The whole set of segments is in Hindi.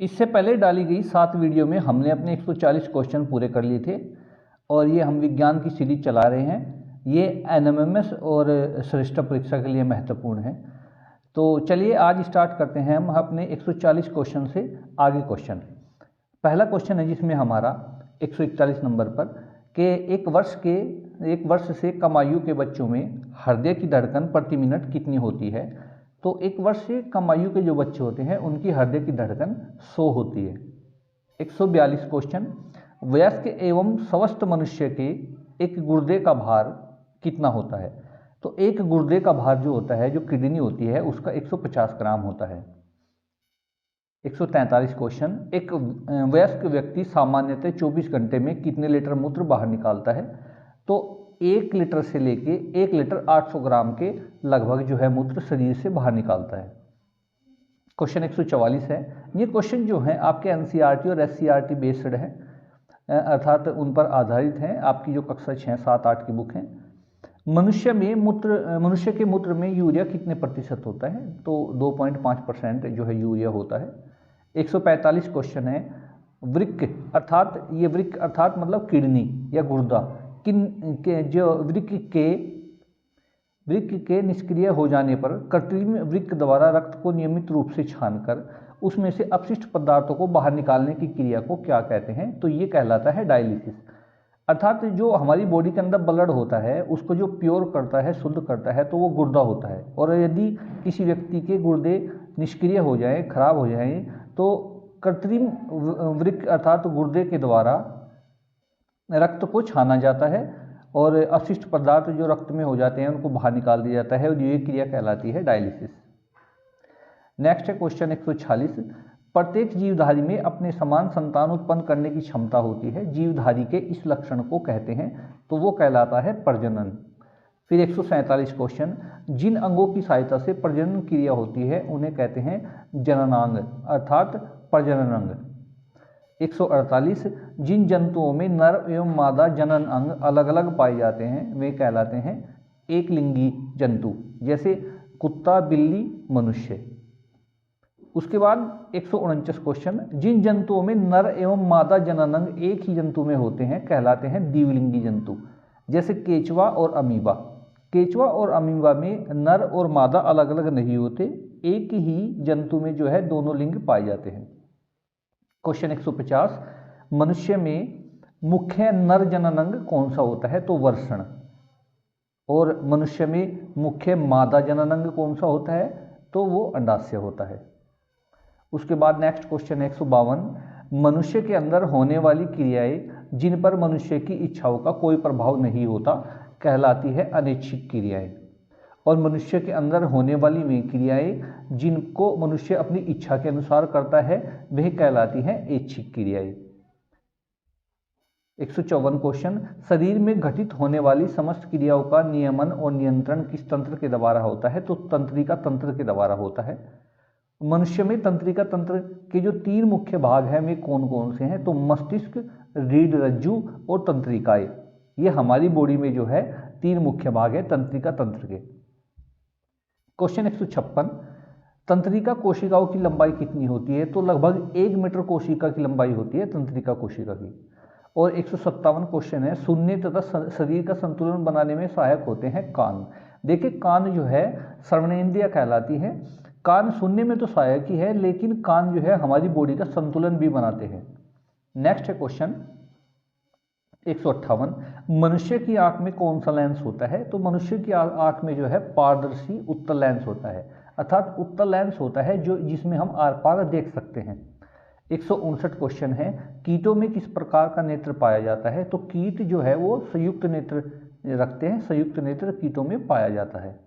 इससे पहले डाली गई 7 वीडियो में हमने अपने 140 क्वेश्चन पूरे कर लिए थे और ये हम विज्ञान की सीरीज चला रहे हैं। ये एनएमएमएस और श्रेष्ठ परीक्षा के लिए महत्वपूर्ण है। तो चलिए आज स्टार्ट करते हैं हम अपने 140 क्वेश्चन से आगे क्वेश्चन। पहला क्वेश्चन है जिसमें हमारा 141 नंबर पर कि एक वर्ष से कम आयु के बच्चों में हृदय की धड़कन प्रति मिनट कितनी होती है। तो एक वर्ष से कम आयु के जो बच्चे होते हैं उनकी हृदय की धड़कन 100 होती है। 142 क्वेश्चन, वयस्क एवं स्वस्थ मनुष्य के एक गुर्दे का भार कितना होता है। तो एक गुर्दे का भार जो होता है, जो किडनी होती है, उसका 150 ग्राम होता है। 143 क्वेश्चन, एक वयस्क व्यक्ति सामान्यतः 24 घंटे में कितने लीटर मूत्र बाहर निकालता है। तो 1 लीटर से लेके 1 लीटर 800 ग्राम के लगभग जो है मूत्र शरीर से बाहर निकालता है। क्वेश्चन 144 है। ये क्वेश्चन जो है आपके एनसीईआरटी और एससीईआरटी बेस्ड है, अर्थात उन पर आधारित हैं। आपकी जो कक्षा 6, 7, 8 की बुक है। मनुष्य के मूत्र में यूरिया कितने प्रतिशत होता है। तो 2.5% जो है यूरिया होता है। 145 क्वेश्चन है, वृक्क अर्थात मतलब किडनी या गुर्दा वृक्क के निष्क्रिय हो जाने पर कृत्रिम वृक्क द्वारा रक्त को नियमित रूप से छानकर उसमें से अपशिष्ट पदार्थों को बाहर निकालने की क्रिया को क्या कहते हैं। तो ये कहलाता है डायलिसिस। अर्थात जो हमारी बॉडी के अंदर ब्लड होता है उसको जो प्योर करता है, शुद्ध करता है, तो वो गुर्दा होता है। और यदि किसी व्यक्ति के गुर्दे निष्क्रिय हो जाएं, खराब हो जाएं, तो कृत्रिम वृक्क अर्थात गुर्दे के द्वारा रक्त को छाना जाता है और अपशिष्ट पदार्थ जो रक्त में हो जाते हैं उनको बाहर निकाल दिया जाता है और ये क्रिया कहलाती है डायलिसिस। नेक्स्ट है क्वेश्चन 146, प्रत्येक जीवधारी में अपने समान संतान उत्पन्न करने की क्षमता होती है। जीवधारी के इस लक्षण को कहते हैं, तो वो कहलाता है प्रजनन। फिर 147 क्वेश्चन, जिन अंगों की सहायता से प्रजनन क्रिया होती है उन्हें कहते हैं जननांग अर्थात प्रजनन अंग। 148, जिन जंतुओं में नर एवं मादा जनन अंग अलग अलग पाए जाते हैं वे कहलाते हैं एक लिंगी जंतु, जैसे कुत्ता, बिल्ली, मनुष्य। उसके बाद 149 क्वेश्चन, जिन जंतुओं में नर एवं मादा जनन अंग एक ही जंतु में होते हैं कहलाते हैं द्विलिंगी जंतु, जैसे केचुआ और अमीबा। केचुआ और अमीबा में नर और मादा अलग अलग नहीं होते, एक ही जंतु में जो है दोनों लिंग पाए जाते हैं। क्वेश्चन 150, मनुष्य में मुख्य नर जनन अंग कौन सा होता है। तो वृषण। और मनुष्य में मुख्य मादा जनन अंग कौन सा होता है। तो वो अंडाशय होता है। उसके बाद नेक्स्ट क्वेश्चन 152, मनुष्य के अंदर होने वाली क्रियाएं जिन पर मनुष्य की इच्छाओं का कोई प्रभाव नहीं होता कहलाती है अनैच्छिक क्रियाएं। और मनुष्य के अंदर होने वाली वे क्रियाएं जिनको मनुष्य अपनी इच्छा के अनुसार करता है वह कहलाती हैं ऐच्छिक क्रियाएं। 154 क्वेश्चन, शरीर में घटित होने वाली समस्त क्रियाओं का नियमन और नियंत्रण किस तंत्र के द्वारा होता है। तो तंत्रिका तंत्र के द्वारा होता है। मनुष्य में तंत्रिका तंत्र के जो 3 मुख्य भाग हैं वे कौन कौन से हैं। तो मस्तिष्क, रीढ़ रज्जु और तंत्रिकाएं। ये हमारी बॉडी में जो है 3 मुख्य भाग है तंत्रिका तंत्र के। क्वेश्चन 156, तंत्रिका कोशिकाओं की लंबाई कितनी होती है। तो लगभग 1 मीटर कोशिका की लंबाई होती है तंत्रिका कोशिका की। और 157 क्वेश्चन है, सुनने तथा शरीर का संतुलन बनाने में सहायक होते हैं कान। देखिए कान जो है श्रवणेंद्रिय कहलाती है। कान सुनने में तो सहायक ही है, लेकिन कान जो है हमारी बॉडी का संतुलन भी बनाते हैं। नेक्स्ट है क्वेश्चन 158, मनुष्य की आंख में कौन सा लेंस होता है। तो मनुष्य की आंख में जो है पारदर्शी उत्तल लेंस होता है, अर्थात उत्तल लेंस होता है जो जिसमें हम आर पार देख सकते हैं। 159 क्वेश्चन है, कीटों में किस प्रकार का नेत्र पाया जाता है। तो कीट जो है वो संयुक्त नेत्र रखते हैं, संयुक्त नेत्र कीटों में पाया जाता है।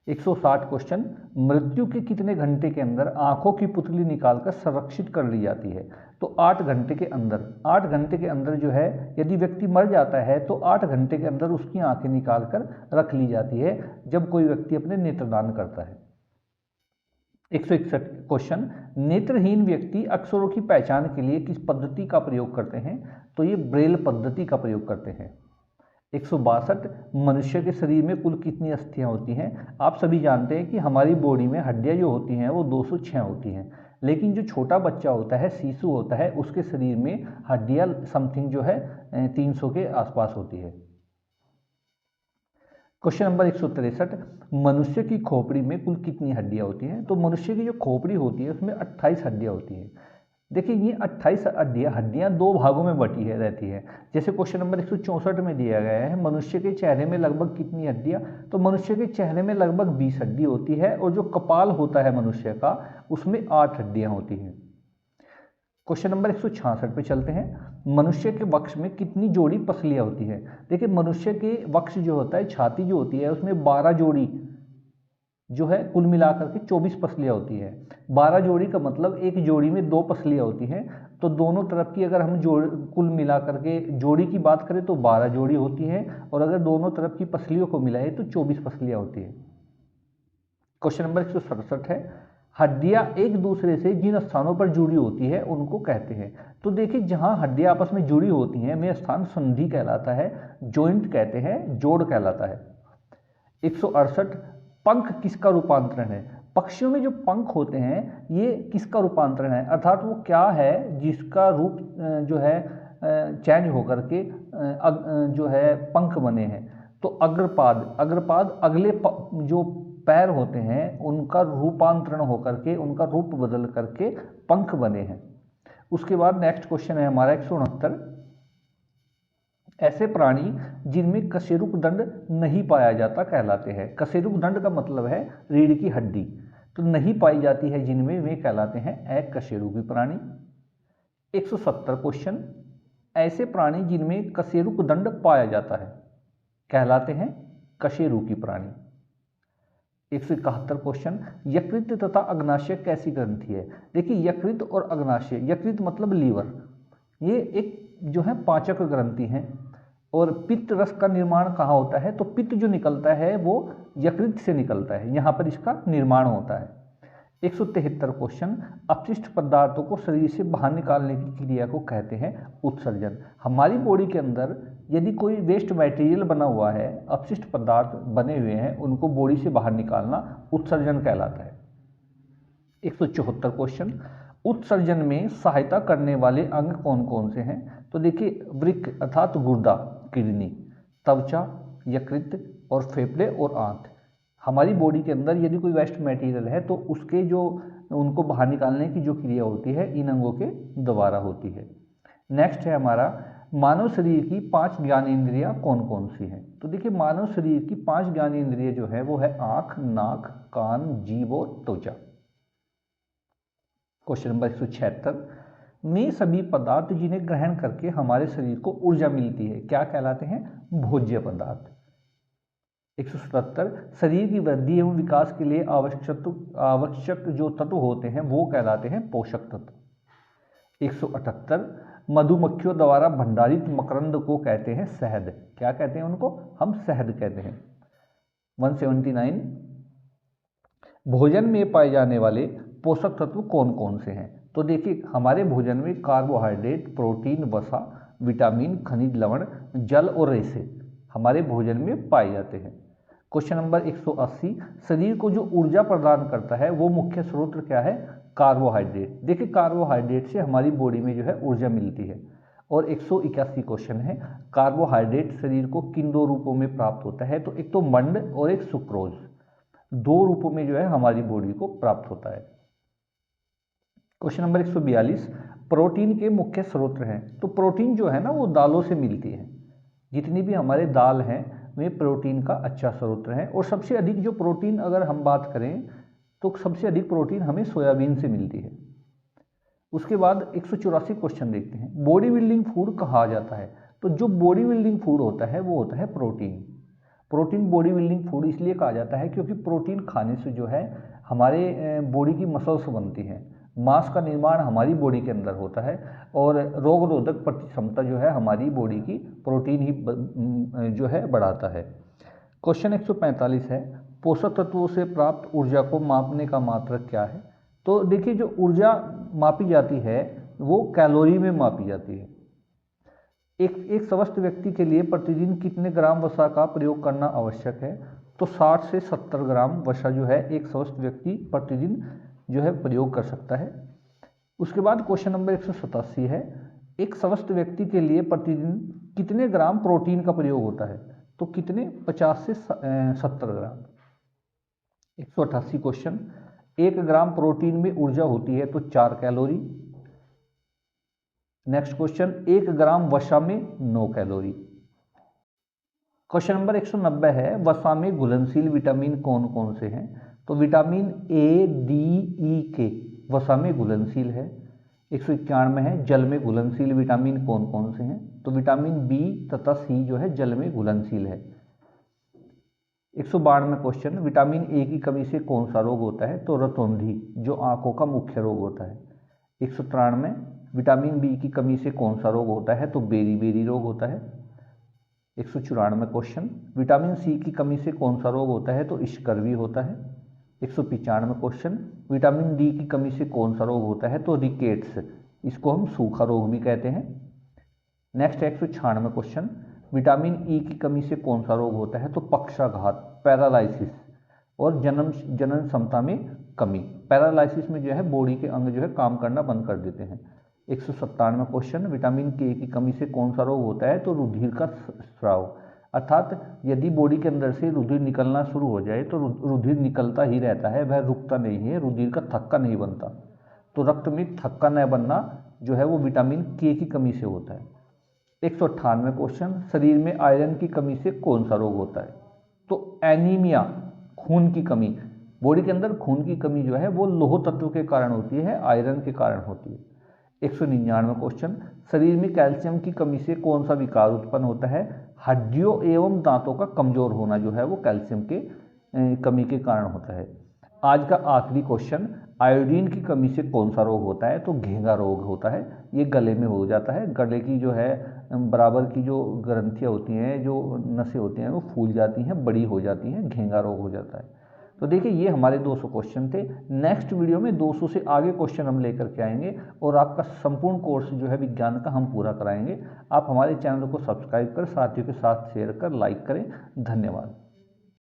160 क्वेश्चन, मृत्यु के कितने घंटे के अंदर आंखों की पुतली निकालकर संरक्षित कर ली जाती है। तो 8 घंटे के अंदर। 8 घंटे के अंदर जो है यदि व्यक्ति मर जाता है तो 8 घंटे के अंदर उसकी आंखें निकालकर रख ली जाती है जब कोई व्यक्ति अपने नेत्रदान करता है। 161 क्वेश्चन, नेत्रहीन व्यक्ति अक्षरों की पहचान के लिए किस पद्धति का प्रयोग करते हैं। तो ये ब्रेल पद्धति का प्रयोग करते हैं। 162, मनुष्य के शरीर में कुल कितनी अस्थियां होती हैं। आप सभी जानते हैं कि हमारी बॉडी में हड्डियां जो होती हैं वो 206 होती हैं, लेकिन जो छोटा बच्चा होता है, शिशु होता है, उसके शरीर में हड्डियाँ समथिंग जो है 300 के आसपास होती है। क्वेश्चन नंबर 163, मनुष्य की खोपड़ी में कुल कितनी हड्डियां होती हैं? तो मनुष्य की जो खोपड़ी होती है उसमें 28 हड्डियां होती हैं। देखिए ये 28 हड्डियां दो भागों में बटी है रहती है। जैसे क्वेश्चन नंबर 164 में दिया गया है, मनुष्य के चेहरे में लगभग कितनी हड्डियां? तो मनुष्य के चेहरे में लगभग 20 हड्डी होती है, और जो कपाल होता है मनुष्य का उसमें 8 हड्डियां होती हैं। क्वेश्चन नंबर 166 पे चलते हैं, मनुष्य के वक्ष में कितनी जोड़ी पसलियां होती है? देखिए मनुष्य के वक्ष जो होता है, छाती जो होती है, उसमें 12 जोड़ी जो है कुल मिलाकर के 24 पसलियां होती है। 12 जोड़ी का मतलब एक जोड़ी में 2 पसलियां होती हैं, तो दोनों तरफ की अगर हम जोड़ कुल मिलाकर के जोड़ी की बात करें तो 12 जोड़ी होती है, और अगर दोनों तरफ की पसलियों को मिलाए तो 24 पसलियां होती है। क्वेश्चन नंबर 167 है, हड्डियां एक दूसरे से जिन स्थानों पर जुड़ी होती है उनको कहते हैं? तो देखिए जहां हड्डियां आपस में जुड़ी होती हैं वे स्थान संधि कहलाता है, जॉइंट कहते हैं, जोड़ कहलाता है। 168, पंख किसका रूपांतरण है? पक्षियों में जो पंख होते हैं ये किसका रूपांतरण है, अर्थात वो क्या है जिसका रूप जो है चेंज होकर के जो है पंख बने हैं? तो अग्रपाद, अग्रपाद अगले जो पैर होते हैं उनका रूपांतरण होकर के, उनका रूप बदल करके पंख बने हैं। उसके बाद नेक्स्ट क्वेश्चन है हमारा 169, ऐसे प्राणी जिनमें कशेरुक दंड नहीं पाया जाता कहलाते हैं? कशेरुक दंड का मतलब है रीढ़ की हड्डी, तो नहीं पाई जाती है जिनमें, वे कहलाते हैं अकशेरुकी प्राणी। 170 क्वेश्चन, ऐसे प्राणी जिनमें कशेरुक दंड पाया जाता है कहलाते हैं कशेरुकी प्राणी। 171 क्वेश्चन, यकृत तथा अग्नाशय कैसी ग्रंथि है? देखिए यकृत और अग्नाशय, यकृत मतलब लीवर, ये एक जो है पाचक ग्रंथि है, और पित्त रस का निर्माण कहाँ होता है? तो पित्त जो निकलता है वो यकृत से निकलता है, यहाँ पर इसका निर्माण होता है। 173 क्वेश्चन, अपशिष्ट पदार्थों को शरीर से बाहर निकालने की क्रिया को कहते हैं उत्सर्जन। हमारी बॉडी के अंदर यदि कोई वेस्ट मटेरियल बना हुआ है, अपशिष्ट पदार्थ बने हुए हैं, उनको बॉडी से बाहर निकालना उत्सर्जन कहलाता है। 174 क्वेश्चन, उत्सर्जन में सहायता करने वाले अंग कौन कौन से हैं? तो देखिए वृक्क अर्थात गुर्दा, किडनी, त्वचा, यकृत और फेफड़े और आंत। हमारी बॉडी के अंदर यदि कोई वेस्ट मटेरियल है तो उसके जो उनको बाहर निकालने की जो क्रिया होती है इन अंगों के द्वारा होती है। नेक्स्ट है हमारा, मानव शरीर की 5 ज्ञानेंद्रियां कौन कौन सी हैं? तो देखिए मानव शरीर की 5 ज्ञानेंद्रियां जो है वो है आँख, नाक, कान, जीभ और त्वचा। क्वेश्चन नंबर 176, में सभी पदार्थ जिन्हें ग्रहण करके हमारे शरीर को ऊर्जा मिलती है क्या कहलाते हैं? भोज्य पदार्थ। 177, शरीर की वृद्धि एवं विकास के लिए आवश्यक जो तत्व होते हैं वो कहलाते हैं पोषक तत्व। 178, मधुमक्खियों द्वारा भंडारित मकरंद को कहते हैं शहद, क्या कहते हैं उनको? हम शहद कहते हैं। 179, भोजन में पाए जाने वाले पोषक तत्व कौन कौन से हैं? तो देखिए हमारे भोजन में कार्बोहाइड्रेट, प्रोटीन, वसा, विटामिन, खनिज लवण, जल और रेशे हमारे भोजन में पाए जाते हैं। क्वेश्चन नंबर 180, शरीर को जो ऊर्जा प्रदान करता है वो मुख्य स्रोत क्या है? कार्बोहाइड्रेट। देखिए कार्बोहाइड्रेट से हमारी बॉडी में जो है ऊर्जा मिलती है। और 181 क्वेश्चन है, कार्बोहाइड्रेट शरीर को किन 2 रूपों में प्राप्त होता है? तो एक तो मंड और एक सुक्रोज, 2 रूपों में जो है हमारी बॉडी को प्राप्त होता है। क्वेश्चन नंबर 142, प्रोटीन के मुख्य स्रोत हैं? तो प्रोटीन जो है ना वो दालों से मिलती है, जितनी भी हमारे दाल हैं वे प्रोटीन का अच्छा स्रोत है। और सबसे अधिक जो प्रोटीन अगर हम बात करें तो सबसे अधिक प्रोटीन हमें सोयाबीन से मिलती है। उसके बाद 184 क्वेश्चन देखते हैं, बॉडी बिल्डिंग फूड कहा जाता है? तो जो बॉडी बिल्डिंग फूड होता है वो होता है protein. Protein body building food इसलिए कहा जाता है क्योंकि प्रोटीन खाने से जो है हमारे बॉडी की मसल्स बनती हैं, मांस का निर्माण हमारी बॉडी के अंदर होता है, और रोग रोधक प्रति क्षमता जो है हमारी बॉडी की प्रोटीन ही जो है बढ़ाता है। क्वेश्चन 145 है, पोषक तत्वों से प्राप्त ऊर्जा को मापने का मात्रक क्या है? तो देखिए जो ऊर्जा मापी जाती है वो कैलोरी में मापी जाती है। एक स्वस्थ व्यक्ति के लिए प्रतिदिन कितने ग्राम वसा का प्रयोग करना आवश्यक है? तो 60 से 70 ग्राम वसा जो है एक स्वस्थ व्यक्ति प्रतिदिन जो है प्रयोग कर सकता है। उसके बाद क्वेश्चन नंबर 187 है, एक स्वस्थ व्यक्ति के लिए प्रतिदिन कितने ग्राम प्रोटीन का प्रयोग होता है? तो कितने? 50 से 70 ग्राम। 188 क्वेश्चन, 1 ग्राम प्रोटीन में ऊर्जा होती है तो 4 कैलोरी। नेक्स्ट क्वेश्चन, 1 ग्राम वसा में 9 कैलोरी। क्वेश्चन नंबर 190 है, वसा में घुलनशील विटामिन कौन कौन से हैं? तो विटामिन ए, डी, ई, के वसा में घुलनशील है। 191 है, जल में घुलनशील विटामिन कौन कौन से हैं? तो विटामिन बी तथा सी जो है जल में घुलनशील है। 192 क्वेश्चन, विटामिन ए की कमी से कौन सा रोग होता है? तो रतौंधी, जो आंखों का मुख्य रोग होता है। 193, विटामिन बी की कमी से कौन सा रोग होता है? तो बेरी रोग होता है। 194 क्वेश्चन, विटामिन सी की कमी से कौन सा रोग होता है? तो स्कर्वी होता है। 195 क्वेश्चन, विटामिन डी की कमी से कौन सा रोग होता है? तो रिकेट्स, इसको हम सूखा रोग भी कहते हैं। नेक्स्ट 196 क्वेश्चन, विटामिन ई की कमी से कौन सा रोग होता है? तो पक्षाघात, पैरालाइसिस और जनन क्षमता में कमी। पैरालाइसिस में जो है बॉडी के अंग जो है काम करना बंद कर देते हैं। 197 क्वेश्चन, विटामिन के की कमी से कौन सा रोग होता है? तो रुधिर का स्राव, अर्थात यदि बॉडी के अंदर से रुधिर निकलना शुरू हो जाए तो रुधिर निकलता ही रहता है, वह रुकता नहीं है, रुधिर का थक्का नहीं बनता। तो रक्त में थक्का न बनना जो है वो विटामिन के की कमी से होता है। 198 क्वेश्चन, शरीर में आयरन की कमी से कौन सा रोग होता है? तो एनीमिया, खून की कमी। बॉडी के अंदर खून की कमी जो है वो लौह तत्व के कारण होती है, आयरन के कारण होती है। 199 क्वेश्चन, शरीर में कैल्शियम की कमी से कौन सा विकार उत्पन्न होता है? हड्डियों एवं दांतों का कमजोर होना जो है वो कैल्शियम के कमी के कारण होता है। आज का आखिरी क्वेश्चन, आयोडीन की कमी से कौन सा रोग होता है? तो घेंगा रोग होता है। ये गले में हो जाता है, गले की जो है बराबर की जो ग्रंथियाँ होती हैं, जो नसें होती हैं वो फूल जाती हैं, बड़ी हो जाती हैं, घेंगा रोग हो जाता है। तो देखिए ये हमारे 200 क्वेश्चन थे। नेक्स्ट वीडियो में 200 से आगे क्वेश्चन हम लेकर के आएंगे और आपका संपूर्ण कोर्स जो है विज्ञान का हम पूरा कराएंगे। आप हमारे चैनल को सब्सक्राइब कर साथियों के साथ शेयर कर लाइक करें। धन्यवाद।